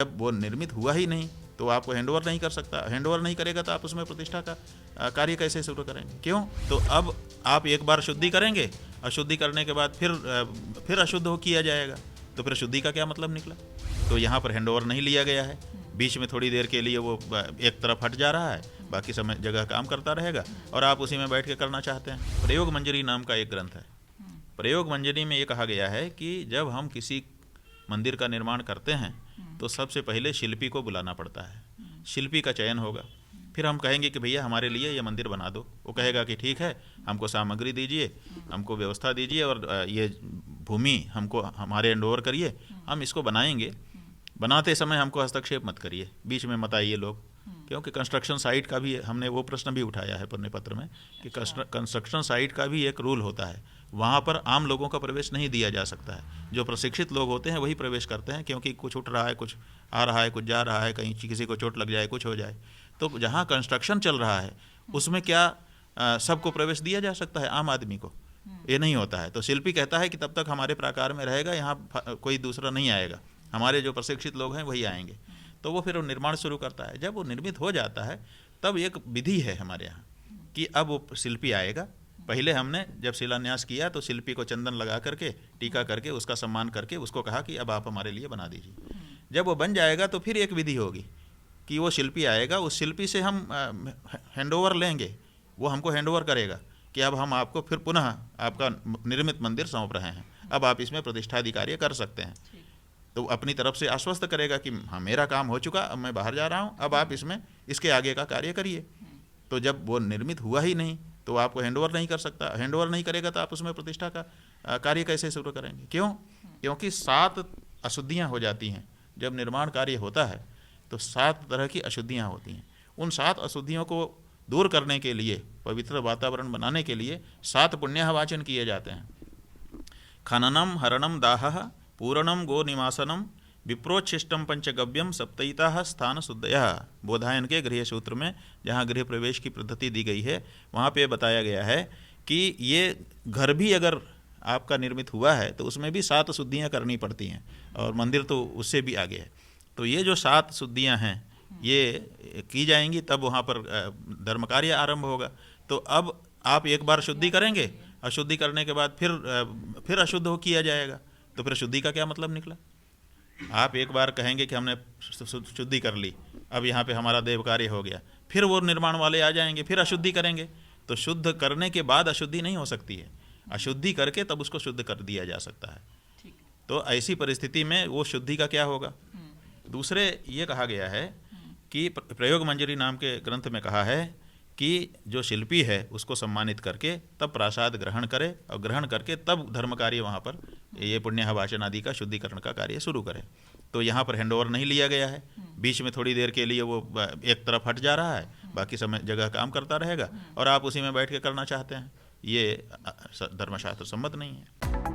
जब वो निर्मित हुआ ही नहीं तो आपको हैंडओवर नहीं कर सकता। हैंडओवर नहीं करेगा तो आप उसमें प्रतिष्ठा का कार्य कैसे शुरू करेंगे? क्यों? तो अब आप एक बार शुद्धि करेंगे, अशुद्धि करने के बाद फिर अशुद्ध हो किया जाएगा, तो फिर शुद्धि का क्या मतलब निकला? तो यहाँ पर हैंडओवर नहीं लिया गया है। बीच में थोड़ी देर के लिए वो एक तरफ हट जा रहा है, बाकी समय जगह काम करता रहेगा और आप उसी में बैठ के करना चाहते हैं। प्रयोग मंजरी नाम का एक ग्रंथ है। प्रयोग मंजरी में ये कहा गया है कि जब हम किसी मंदिर का निर्माण करते हैं तो सबसे पहले शिल्पी को बुलाना पड़ता है। शिल्पी का चयन होगा, फिर हम कहेंगे कि भैया हमारे लिए ये मंदिर बना दो। वो कहेगा कि ठीक है, हमको सामग्री दीजिए, हमको व्यवस्था दीजिए और ये भूमि हमको हमारे हैंडओवर करिए, हम इसको बनाएंगे। बनाते समय हमको हस्तक्षेप मत करिए, बीच में मत आइए लोग, क्योंकि कंस्ट्रक्शन साइट का भी हमने वो प्रश्न भी उठाया है पुण्य पत्र में कि कंस्ट्रक्शन साइट का भी एक रूल होता है। वहाँ पर आम लोगों का प्रवेश नहीं दिया जा सकता है। जो प्रशिक्षित लोग होते हैं वही प्रवेश करते हैं, क्योंकि कुछ उठ रहा है, कुछ आ रहा है, कुछ जा रहा है, कहीं किसी को चोट लग जाए, कुछ हो जाए। तो जहाँ कंस्ट्रक्शन चल रहा है उसमें क्या सबको प्रवेश दिया जा सकता है? आम आदमी को ये नहीं होता है। तो शिल्पी कहता है कि तब तक हमारे प्राकार में रहेगा, यहाँ कोई दूसरा नहीं आएगा, हमारे जो प्रशिक्षित लोग हैं वही आएंगे। तो वो फिर निर्माण शुरू करता है। जब वो निर्मित हो जाता है तब एक विधि है हमारे यहाँ कि अब वो शिल्पी आएगा। पहले हमने जब शिलान्यास किया तो शिल्पी को चंदन लगा करके, टीका करके, उसका सम्मान करके उसको कहा कि अब आप हमारे लिए बना दीजिए। जब वो बन जाएगा तो फिर एक विधि होगी कि वो शिल्पी आएगा, उस शिल्पी से हम हैंडओवर लेंगे, वो हमको हैंडओवर करेगा कि अब हम आपको फिर पुनः आपका निर्मित मंदिर सौंप रहे हैं, अब आप इसमें प्रतिष्ठादि कार्य कर सकते हैं। तो अपनी तरफ से आश्वस्त करेगा कि हाँ मेरा काम हो चुका, अब मैं बाहर जा रहा हूँ, अब आप इसमें इसके आगे का कार्य करिए। तो जब वो निर्मित हुआ ही नहीं तो आपको हैंडओवर नहीं कर सकता। हैंडओवर नहीं करेगा तो आप उसमें प्रतिष्ठा का कार्य कैसे शुरू करेंगे? क्यों? क्योंकि 7 अशुद्धियाँ हो जाती हैं। जब निर्माण कार्य होता है तो 7 तरह की अशुद्धियाँ होती हैं। उन 7 अशुद्धियों को दूर करने के लिए, पवित्र वातावरण बनाने के लिए 7 पुण्यः वाचन किए जाते हैं। खननम हरणम दाहः पूरणम गो निवासनम विप्रोच्छिष्टम पंचगव्यम सप्तयिता स्थान शुद्धया। बोधायन के गृह सूत्र में जहाँ गृह प्रवेश की पद्धति दी गई है वहाँ पे बताया गया है कि ये घर भी अगर आपका निर्मित हुआ है तो उसमें भी 7 शुद्धियाँ करनी पड़ती हैं, और मंदिर तो उससे भी आगे है। तो ये जो 7 शुद्धियाँ हैं ये की जाएंगी, तब वहाँ पर धर्म कार्य आरंभ होगा। तो अब आप एक बार शुद्धि करेंगे, अशुद्धि करने के बाद फिर अशुद्ध हो किया जाएगा, तो फिर शुद्धि का क्या मतलब निकला? आप एक बार कहेंगे कि हमने शुद्धि कर ली, अब यहाँ पे हमारा देव कार्य हो गया, फिर वो निर्माण वाले आ जाएंगे, फिर अशुद्धि करेंगे। तो शुद्ध करने के बाद अशुद्धि नहीं हो सकती है, अशुद्धि करके तब उसको शुद्ध कर दिया जा सकता है। तो ऐसी परिस्थिति में वो शुद्धि का क्या होगा? दूसरे ये कहा गया है कि प्रयोग मंजरी नाम के ग्रंथ में कहा है कि जो शिल्पी है उसको सम्मानित करके तब प्रसाद ग्रहण करे, और ग्रहण करके तब धर्म कार्य वहाँ पर ये पुण्यः वाचन आदि का शुद्धिकरण का कार्य शुरू करे। तो यहाँ पर हैंडओवर नहीं लिया गया है। बीच में थोड़ी देर के लिए वो एक तरफ हट जा रहा है, बाकी समय जगह काम करता रहेगा और आप उसी में बैठ के करना चाहते हैं। ये धर्मशास्त्र सम्मत नहीं है।